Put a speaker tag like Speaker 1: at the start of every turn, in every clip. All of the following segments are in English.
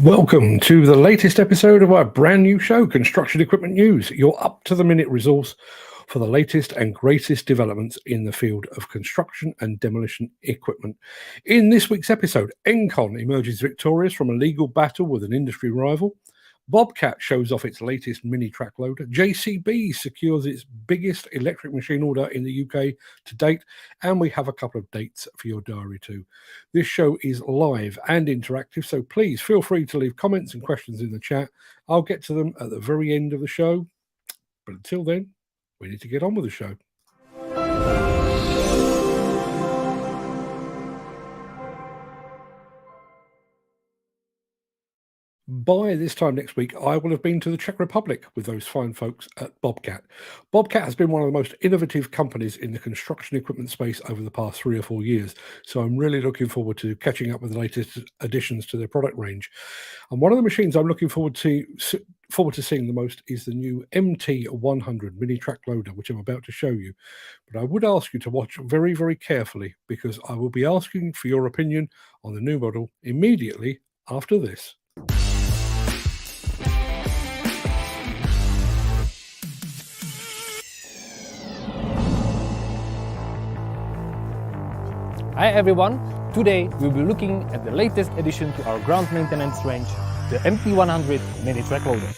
Speaker 1: Welcome to the latest episode of our brand new show, Construction Equipment News, your up-to-the-minute resource for the latest and greatest developments in the field of construction and demolition equipment. In this week's episode, Encon emerges victorious from a legal battle with an industry rival. Bobcat shows off its latest mini track loader. JCB secures its biggest electric machine order in the UK to date. And we have a couple of dates for your diary too. This show is live and interactive, so please feel free to leave comments and questions in the chat. I'll get to them at the very end of the show. But until then, we need to get on with the show. By this time next week, I will have been to the Czech Republic with those fine folks at Bobcat. Bobcat has been one of the most innovative companies in the construction equipment space over the past 3 or 4 years, so I'm really looking forward to catching up with the latest additions to their product range. And one of the machines I'm looking forward to seeing the most is the new MT100 mini track loader, which I'm about to show you. But I would ask you to watch very, very carefully, because I will be asking for your opinion on the new model immediately after this.
Speaker 2: Hi everyone, today we'll be looking at the latest addition to our ground maintenance range, the MT100 mini track loader.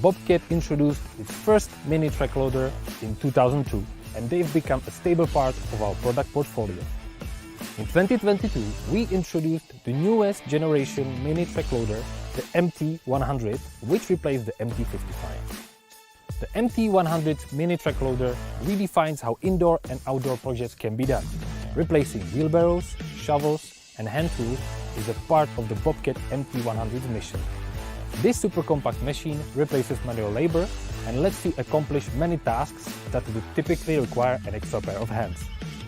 Speaker 2: Bobcat introduced its first mini track loader in 2002, and they've become a stable part of our product portfolio. In 2022, we introduced the newest generation mini track loader, the MT100, which replaced the MT55. The MT100 mini track loader redefines how indoor and outdoor projects can be done. Replacing wheelbarrows, shovels, and hand tools is a part of the Bobcat MT100's mission. This super compact machine replaces manual labor and lets you accomplish many tasks that would typically require an extra pair of hands.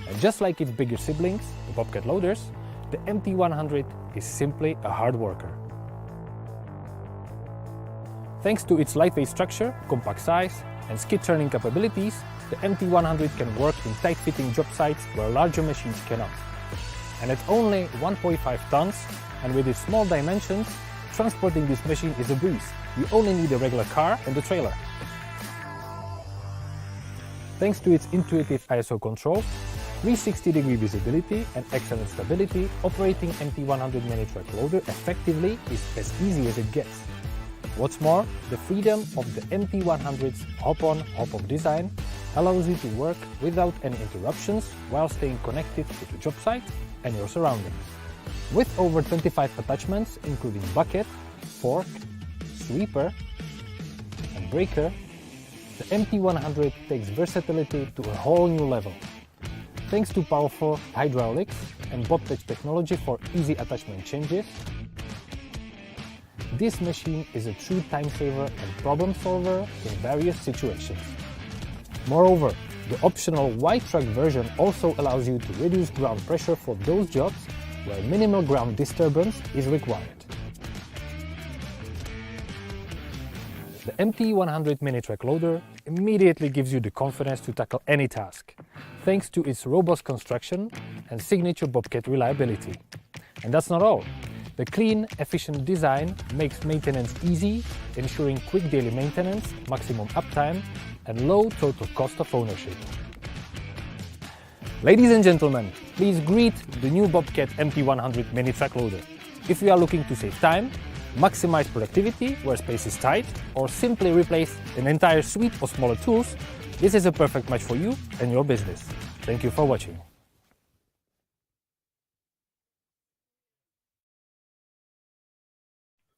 Speaker 2: And just like its bigger siblings, the Bobcat loaders, the MT100 is simply a hard worker. Thanks to its lightweight structure, compact size, and skid turning capabilities, the MT100 can work in tight-fitting job sites where larger machines cannot. And at only 1.5 tons, and with its small dimensions, transporting this machine is a breeze. You only need a regular car and a trailer. Thanks to its intuitive ISO controls, 360-degree visibility and excellent stability, operating MT100 mini track loader effectively is as easy as it gets. What's more, the freedom of the MT100's hop-on, hop-off design allows you to work without any interruptions while staying connected to the job site and your surroundings. With over 25 attachments, including bucket, fork, sweeper, and breaker, the MT100 takes versatility to a whole new level. Thanks to powerful hydraulics and Bobcat technology for easy attachment changes, this machine is a true time saver and problem solver in various situations. Moreover, the optional wide truck version also allows you to reduce ground pressure for those jobs where minimal ground disturbance is required. The MT100 mini track loader immediately gives you the confidence to tackle any task, thanks to its robust construction and signature Bobcat reliability. And that's not all. The clean, efficient design makes maintenance easy, ensuring quick daily maintenance, maximum uptime, and low total cost of ownership. Ladies and gentlemen, please greet the new Bobcat MT100 mini track loader. If you are looking to save time, maximize productivity where space is tight, or simply replace an entire suite of smaller tools, this is a perfect match for you and your business. Thank you for watching.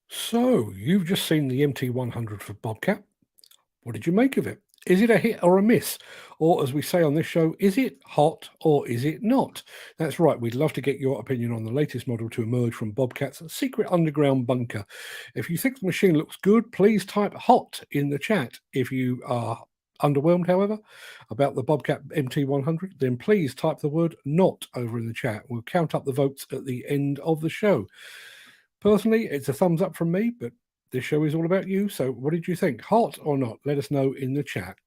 Speaker 1: So, you've just seen the MT100 for Bobcat. What did you make of it? Is it a hit or a miss? Or, as we say on this show, is it hot or is it not? That's right, we'd love to get your opinion on the latest model to emerge from Bobcat's secret underground bunker. If you think the machine looks good, please type hot in the chat. If you are Underwhelmed, however, about the Bobcat MT100? Then please type the word "not" over in the chat. We'll count up the votes at the end of the show. Personally, it's a thumbs up from me, but this show is all about you. So what did you think? Hot or not? Let us know in the chat.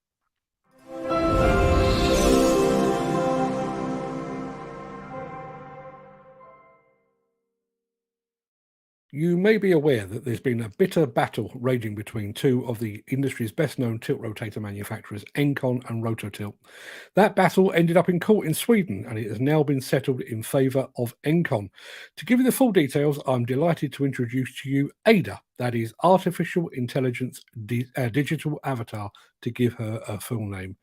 Speaker 1: You may be aware that there's been a bitter battle raging between two of the industry's best-known tilt rotator manufacturers, Encon and Rototilt. That battle ended up in court in Sweden, and it has now been settled in favour of Encon. To give you the full details, I'm delighted to introduce to you Ada, that is Artificial Intelligence Digital Avatar, to give her a full name.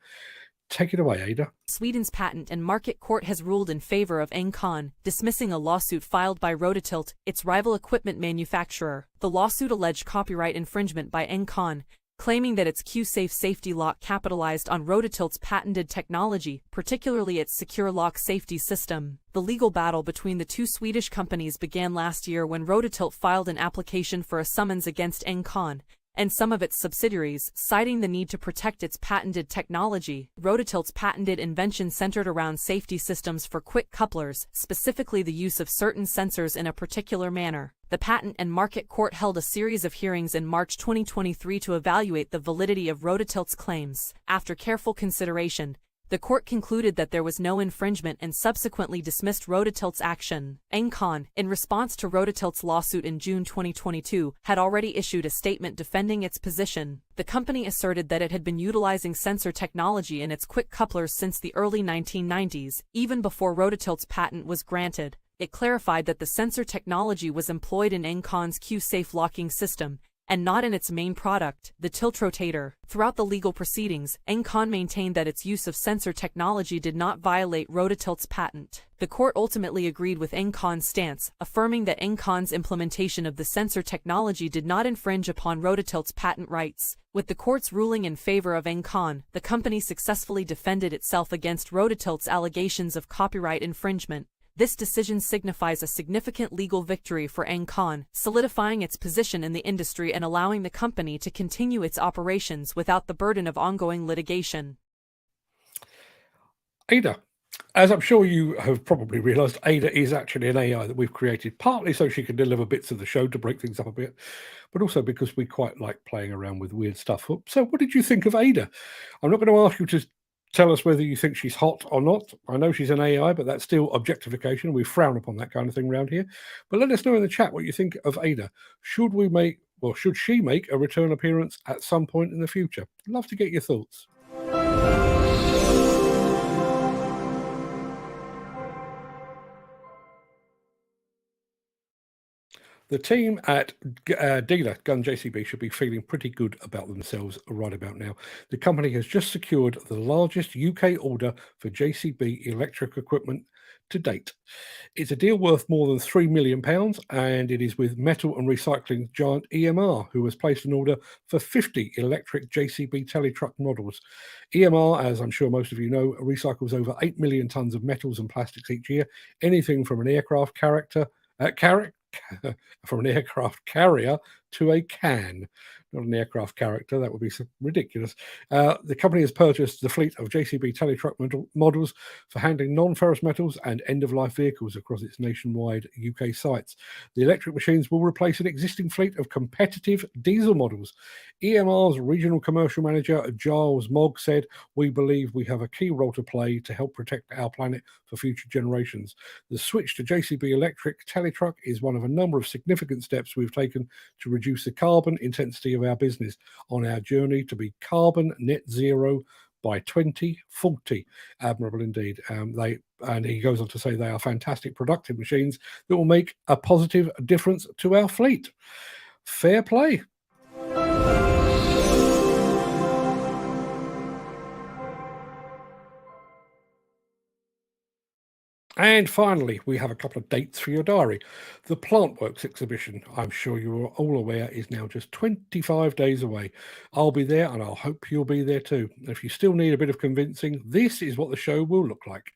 Speaker 1: Take it away, Ada.
Speaker 3: Sweden's Patent and Market Court has ruled in favor of Encon, dismissing a lawsuit filed by Rototilt, its rival equipment manufacturer. The lawsuit alleged copyright infringement by Encon, claiming that its Q-Safe safety lock capitalized on Rototilt's patented technology, particularly its secure lock safety system. The legal battle between the two Swedish companies began last year when Rototilt filed an application for a summons against Encon and some of its subsidiaries, citing the need to protect its patented technology. Rototilt's patented invention centered around safety systems for quick couplers, specifically the use of certain sensors in a particular manner. The Patent and Market Court held a series of hearings in March 2023 to evaluate the validity of Rototilt's claims. After careful consideration, the court concluded that there was no infringement and subsequently dismissed Rototilt's action. Encon, in response to Rototilt's lawsuit in June 2022, had already issued a statement defending its position. The company asserted that it had been utilizing sensor technology in its quick couplers since the early 1990s, even before Rototilt's patent was granted. It clarified that the sensor technology was employed in Encon's Q-Safe locking system, and not in its main product, the tilt rotator. Throughout the legal proceedings, Encon maintained that its use of sensor technology did not violate Rototilt's patent. The court ultimately agreed with Encon's stance, affirming that Encon's implementation of the sensor technology did not infringe upon Rototilt's patent rights. With the court's ruling in favor of Encon, the company successfully defended itself against Rototilt's allegations of copyright infringement. This decision signifies a significant legal victory for Encon, solidifying its position in the industry and allowing the company to continue its operations without the burden of ongoing litigation.
Speaker 1: Ada, as I'm sure you have probably realised, Ada is actually an AI that we've created partly so she can deliver bits of the show to break things up a bit, but also because we quite like playing around with weird stuff. So what did you think of Ada? I'm not going to ask you to tell us whether you think she's hot or not. I know she's an AI, but that's still objectification. We frown upon that kind of thing around here. But let us know in the chat what you think of Ada. Should she make a return appearance at some point in the future? I'd love to get your thoughts. The team at dealer Gun JCB should be feeling pretty good about themselves right about now. The company has just secured the largest UK order for JCB electric equipment to date. It's a deal worth more than £3 million, and it is with metal and recycling giant EMR, who has placed an order for 50 electric JCB teletruck models. EMR, as I'm sure most of you know, recycles over 8 million tonnes of metals and plastics each year, anything from an aircraft from an aircraft carrier to a can. Not an aircraft character, that would be ridiculous. The company has purchased the fleet of JCB teletruck models for handling non-ferrous metals and end-of-life vehicles across its nationwide UK sites. The electric machines will replace an existing fleet of competitive diesel models. EMR's regional commercial manager, Giles Mogg, said, "We believe we have a key role to play to help protect our planet for future generations. The switch to JCB electric teletruck is one of a number of significant steps we've taken to reduce the carbon intensity of our business on our journey to be carbon net zero by 2040. Admirable indeed. And he goes on to say they are fantastic productive machines that will make a positive difference to our fleet. Fair play. And finally, we have a couple of dates for your diary. The Plantworks exhibition, I'm sure you are all aware, is now just 25 days away. I'll be there, and I'll hope you'll be there too. If you still need a bit of convincing, this is what the show will look like.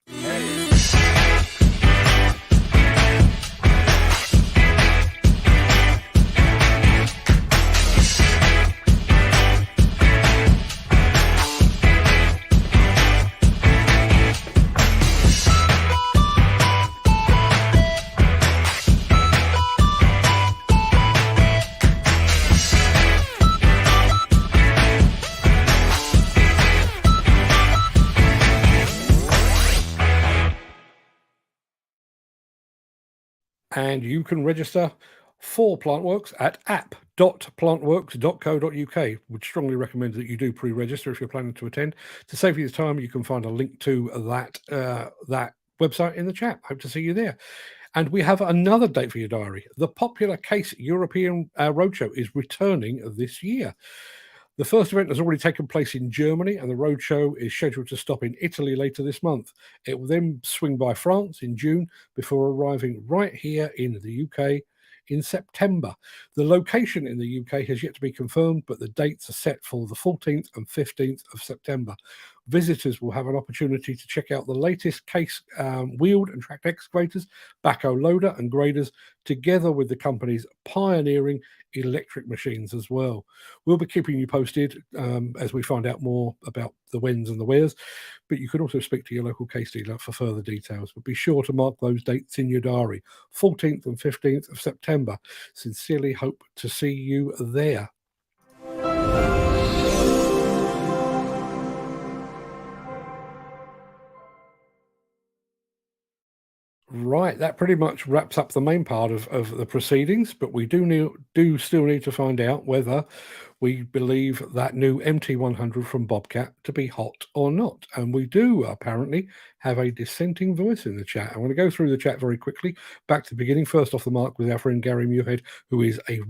Speaker 1: And you can register for Plantworks at app.plantworks.co.uk. Would strongly recommend that you do pre-register if you're planning to attend. To save you the time, you can find a link to that website in the chat. Hope to see you there. And we have another date for your diary. The popular Case European Roadshow is returning this year. The first event has already taken place in Germany, and the roadshow is scheduled to stop in Italy later this month. It will then swing by France in June before arriving right here in the UK in September. The location in the UK has yet to be confirmed, but the dates are set for the 14th and 15th of September. Visitors will have an opportunity to check out the latest Case wheeled and tracked excavators, backhoe loader and graders, together with the company's pioneering electric machines as well. We'll be keeping you posted as we find out more about the whens and the wheres, but you can also speak to your local Case dealer for further details. But be sure to mark those dates in your diary, 14th and 15th of September. Sincerely hope to see you there. Right, that pretty much wraps up the main part of the proceedings, but we do still need to find out whether we believe that new MT100 from Bobcat to be hot or not. And we do apparently have a dissenting voice in the chat. I'm going to go through the chat very quickly. Back to the beginning. First off the mark with our friend Gary Muirhead, who is a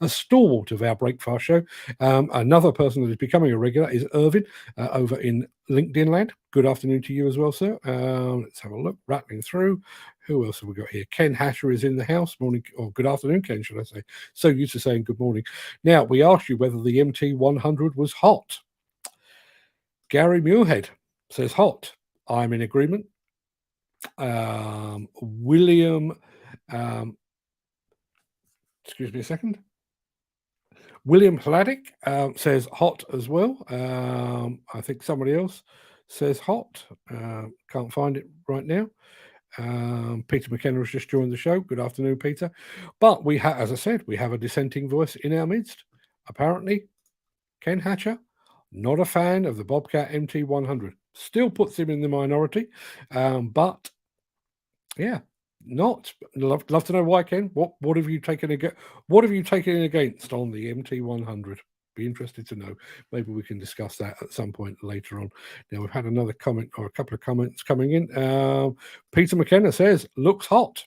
Speaker 1: stalwart of our Breakfast show. Another person that is becoming a regular is Irvin over in LinkedIn land. Good afternoon to you as well, sir. Let's have a look. Rattling through. Who else have we got here? Ken Hasher is in the house. Morning, or good afternoon, Ken, should I say. So used to saying good morning. Now, we asked you whether the MT100 was hot. Gary Muirhead says hot. I'm in agreement. William, excuse me a second. William Hladdick says hot as well. I think somebody else says hot. Can't find it right now. Peter McKenna has just joined the show. Good afternoon, Peter. But we have, as I said, we have a dissenting voice in our midst. Apparently, Ken Hatcher, not a fan of the Bobcat MT100. Still puts him in the minority. But yeah, not. Love to know why, Ken. What have you taken against? What have you taken against on the MT100? Be interested to know. Maybe we can discuss that at some point later on. Now, we've had another comment or a couple of comments coming in. Peter McKenna says, looks hot.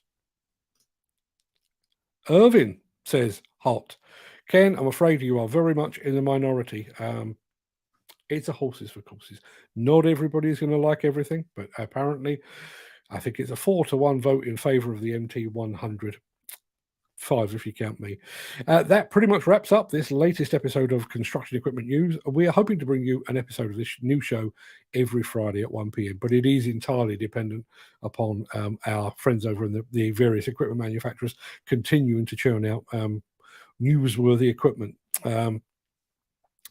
Speaker 1: Irvin says, hot. Ken, I'm afraid you are very much in the minority. It's a horses for courses. Not everybody is going to like everything, but apparently I think it's a 4-1 vote in favour of the MT100. 5 if you count me. That pretty much wraps up this latest episode of Construction Equipment News. We are hoping to bring you an episode of this new show every Friday at 1 p.m, but it is entirely dependent upon our friends over in the various equipment manufacturers continuing to churn out newsworthy equipment.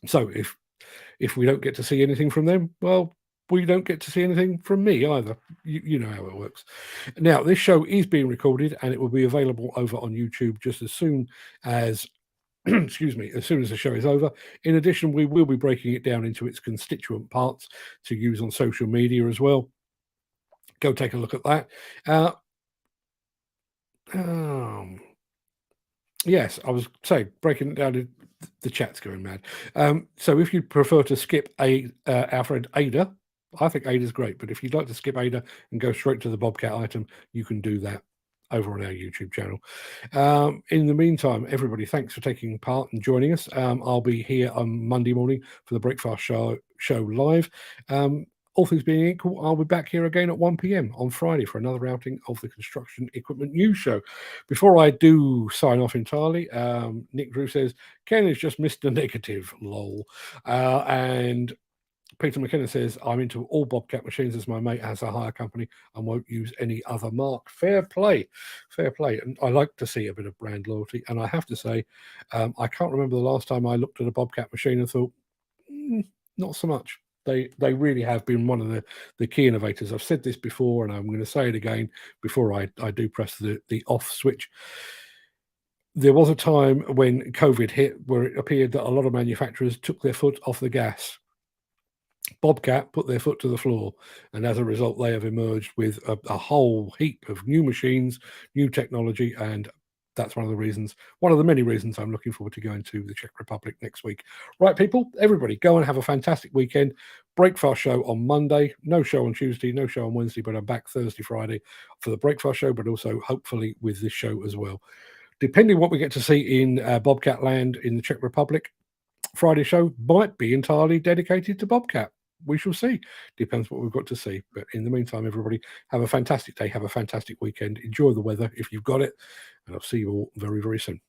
Speaker 1: So if we don't get to see anything from them, well, we don't get to see anything from me either. You know how it works. Now, this show is being recorded and it will be available over on YouTube just as soon as, excuse me, as soon as the show is over. In addition, we will be breaking it down into its constituent parts to use on social media as well. Go take a look at that. Yes, I was saying, breaking it down, the chat's going mad. So if you prefer to skip our friend Ada, I think Ada's great, but if you'd like to skip Ada and go straight to the Bobcat item, you can do that over on our YouTube channel. In the meantime, everybody, thanks for taking part and joining us. I'll be here on Monday morning for the Breakfast show live. All things being equal, I'll be back here again at 1 p.m. on Friday for another outing of the Construction Equipment News Show. Before I do sign off entirely, Nick Drew says, Ken has just missed a negative, lol. And Peter McKenna says, I'm into all Bobcat machines as my mate has a hire company and won't use any other mark. Fair play. Fair play. And I like to see a bit of brand loyalty. And I have to say, I can't remember the last time I looked at a Bobcat machine and thought, not so much. They really have been one of the key innovators. I've said this before, and I'm going to say it again before I do press the off switch. There was a time when COVID hit where it appeared that a lot of manufacturers took their foot off the gas. Bobcat put their foot to the floor, and as a result, they have emerged with a whole heap of new machines, new technology, and that's one of the many reasons I'm looking forward to going to the Czech Republic next week. Right, people, everybody, go and have a fantastic weekend. Breakfast show on Monday, no show on Tuesday, no show on Wednesday, but I'm back Thursday, Friday for the breakfast show, but also hopefully with this show as well. Depending what we get to see in Bobcat land in the Czech Republic, Friday show might be entirely dedicated to Bobcat. We shall see. Depends what we've got to see. But in the meantime, everybody, have a fantastic day. Have a fantastic weekend. Enjoy the weather if you've got it. And I'll see you all very, very soon.